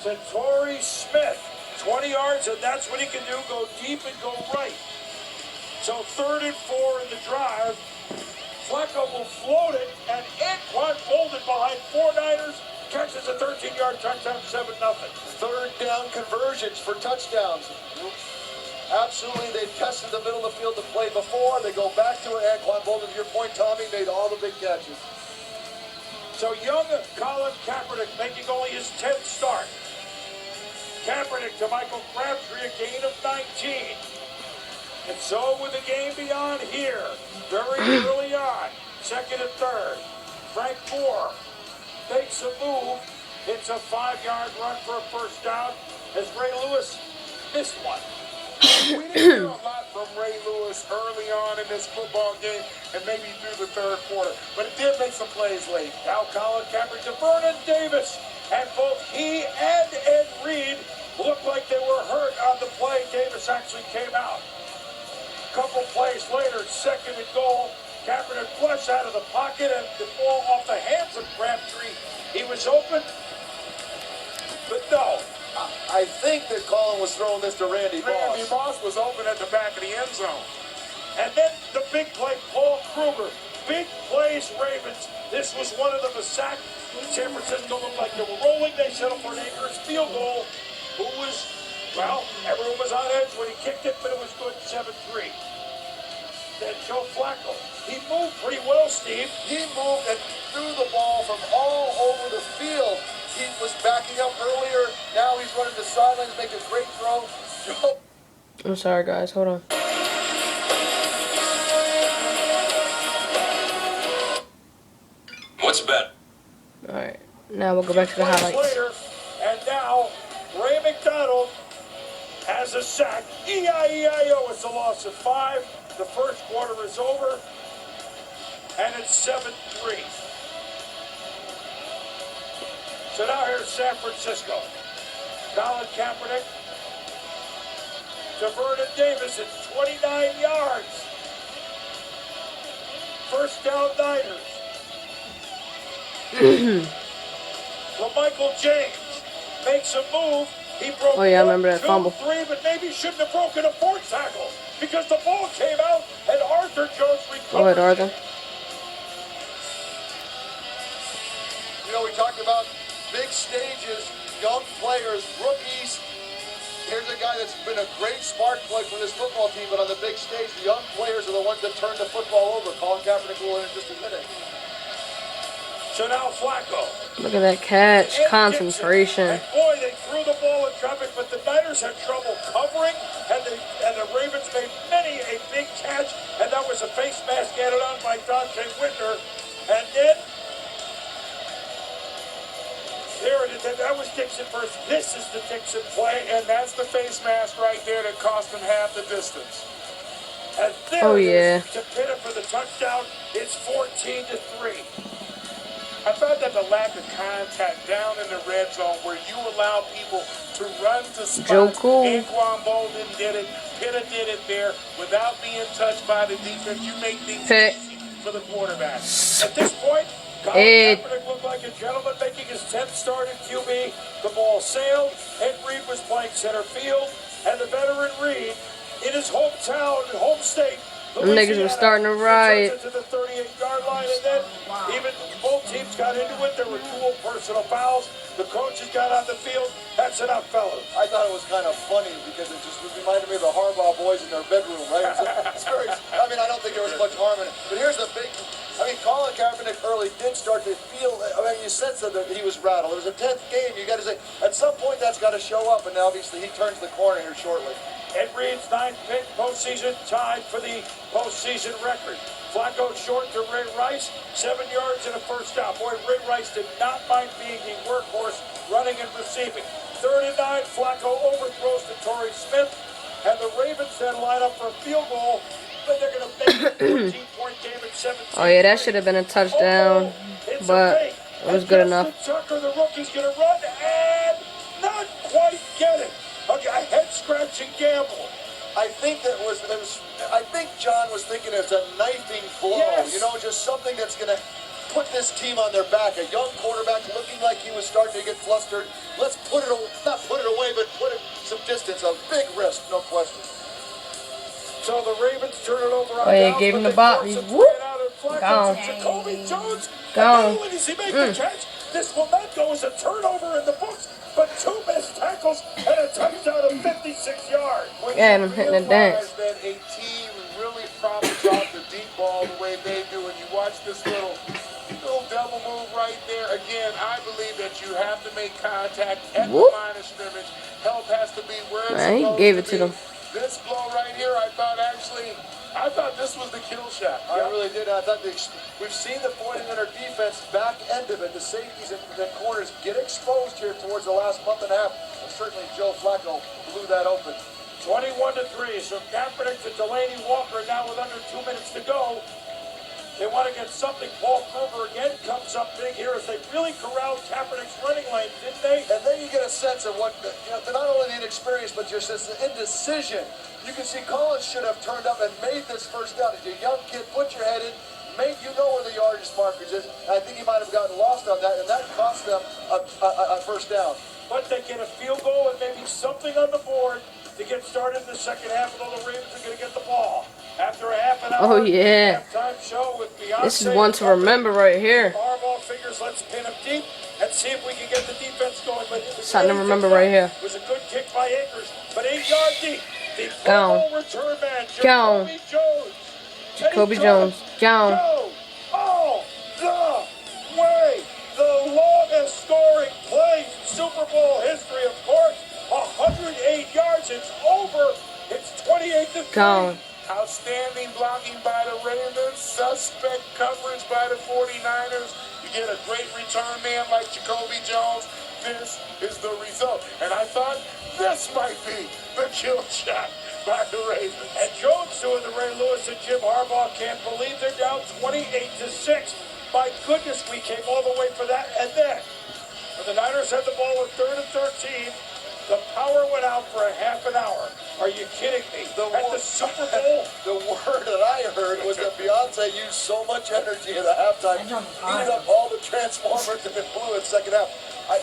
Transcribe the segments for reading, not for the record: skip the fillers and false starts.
to Torrey Smith. 20 yards, and that's what he can do, go deep and go right. So 3rd and 4 in the drive. Flacco will float it, and Anquan Bolden behind 4 Niners catches a 13-yard touchdown, 7-0. 3rd down conversions for touchdowns. Absolutely, they've tested the middle of the field to play before. They go back to it. Anquan Bolden, to your point, Tommy, made all the big catches. So young Colin Kaepernick making only his 10th start. Kaepernick to Michael Crabtree, a gain of 19. And so with the game beyond here, very early on, 2nd and 3rd, Frank Moore makes a move, hits a 5-yard run for a first down as Ray Lewis missed one. We didn't hear a lot from Ray Lewis early on in this football game and maybe through the 3rd quarter, but it did make some plays late. Now Colin Kaepernick to Vernon Davis, and both he and Ed Reed looked like they were hurt on the play. Davis actually came out. Couple plays later, 2nd and goal. Kaepernick flush out of the pocket and the ball off the hands of Crabtree. He was open, but no. I think that Colin was throwing this to Randy Moss. Randy Moss was open at the back of the end zone. And then the big play, Paul Kruger. Big plays, Ravens. This was one of them, a sack. San Francisco looked like they were rolling. They settled for an Akers field goal. Who was, well, everyone was on edge when he kicked it, but it was good, 7-3. Then Joe Flacco. He moved pretty well, Steve. He moved and threw the ball from all over the field. He was backing up earlier. Now he's running the sidelines, making a great throw. Joe. I'm sorry, guys. Hold on. What's bet? All right. Now we'll go back to the highlights. Later, and now Ray McDonald has a sack. E-I-E-I-O. It's a loss of 5. The first quarter is over, and it's 7-3. So now here's San Francisco. Colin Kaepernick to Vernon Davis. It's 29 yards. First down Niners. Well, Michael James makes a move. He broke Oh, yeah, I remember that 1, 2, fumble. 3, but maybe he shouldn't have broken a 4th tackle because the ball came out and Arthur Jones recovered. Go ahead, Arthur. You know, we talked about big stages, young players, rookies. Here's a guy that's been a great spark plug for this football team, but on the big stage, the young players are the ones that turn the football over. Colin Kaepernick will in just a minute. So now Flacco. Look at that catch. Concentration. And boy, they threw the ball in traffic, but the Niners had trouble covering, and the Ravens made many a big catch, and that was a face mask added on by Dante Whitner. And then there it is. That was Dixon first. This is the Dixon play, And that's the face mask right there that cost him half the distance. and there Oh, it yeah. is to pin it for the touchdown. It's 14-3. I thought that the lack of contact down in the red zone where you allow people to run to spots. Joe Cool. Anquan Bolden did it. Pitta did it there without being touched by the defense. You make things Pitt. easy for the quarterback. At this point, Colin Ed. Kaepernick looked like a gentleman making his 10th start at QB. The ball sailed. Ed Reed was playing center field. And the veteran Reed, in his hometown, home state, Them niggas were starting to riot. To the 38-yard line, and then even both teams got into it. There were 2 personal fouls. The coaches got on the field. That's enough, fellas. I thought it was kind of funny because it just reminded me of the Harbaugh boys in their bedroom, right? It's very, I mean, I don't think there was much harm in it. But here's the big, I mean, Colin Kaepernick early did start to feel, I mean, you sensed that he was rattled. It was a 10th game. You got to say, at some point that's got to show up, and obviously he turns the corner here shortly. Ed Reed's 9th pick postseason, tied for the postseason record. Flacco short to Ray Rice, 7 yards and a first down. Boy, Ray Rice did not mind being the workhorse, running and receiving. 3rd and 9, Flacco overthrows to Torrey Smith, and the Ravens then line up for a field goal, but they're going to make a 14-point game at 17. Oh, yeah, that should have been a touchdown, but it was good enough. Tucker, the rookie's going to run and not quite get it. Okay, a head-scratching gamble. I think I think John was thinking it's a knifing blow. Yes. You know, just something that's going to put this team on their back. A young quarterback looking like he was starting to get flustered. Let's put it, not put it away, but put it some distance. A big risk, no question. So the Ravens turn it over. Oh, yeah, gave him the bot. He's whoop. Gone. Jacoby Jones. Gone. Not only does he make the catch, this will not go as a turnover in the books, but 2 missed tackles and a touchdown of 56 yards. Yeah, and I'm hitting a dance. That a team really profits off the deep ball the way they do, and you watch this little double move right there. Again, I believe that you have to make contact at the line of scrimmage. Help has to be where it's Man, he supposed gave to it to be. them. This blow right here, I thought this was the kill shot. I really did. I thought we've seen the 49er defense back end of it. The safeties and corners get exposed here towards the last month and a half. And certainly Joe Flacco blew that open. 21-3. So Kaepernick to Delaney Walker now with under 2 minutes to go. They want to get something. Paul Kruger again comes up big here as they really corralled Kaepernick's running lane, didn't they? And then you get a sense of what, they're not only the inexperience, but just this indecision. You can see Collins should have turned up and made this first down. As a young kid, put your head in, you know where the yardage markers is. I think he might have gotten lost on that, and that cost them a first down. But they get a field goal and maybe something on the board to get started in the second half, although the Ravens are going to get the ball. After a half an hour, Oh, yeah. halftime show with Beyonce. This is one to remember right here. Harbaugh figures, let's pin him deep and see if we can get the defense going. But Something to remember right here. It was a good kick by Akers, but 8 yards deep. The Gone. return man, Gone. Jacoby Jones. Jacoby Jones. Gone. All the way. The longest scoring play in Super Bowl history, of course. 108 yards. It's over. It's 28-3. Gone. Outstanding blocking by the Ravens. Suspect coverage by the 49ers. You get a great return man like Jacoby Jones. This is the result. And I thought this might be the kill shot by the Ravens. And Jones doing the Ray Lewis and Jim Harbaugh can't believe they're down 28-6. My goodness, we came all the way for that. And then, when the Niners had the ball with 3rd and 13, the power went out for a half an hour. Are you kidding me? At the Super Bowl? The word that I heard was that Beyonce used so much energy in the halftime, heated up all the transformers and it blew in second half.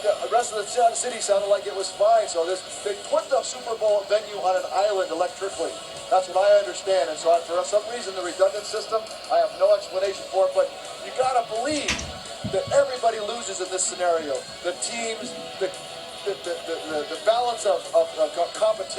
The rest of the city sounded like it was fine. So they put the Super Bowl venue on an island electrically. That's what I understand. And so for some reason, the redundant system, I have no explanation for it. But you got to believe that everybody loses in this scenario. The teams, the balance of competition.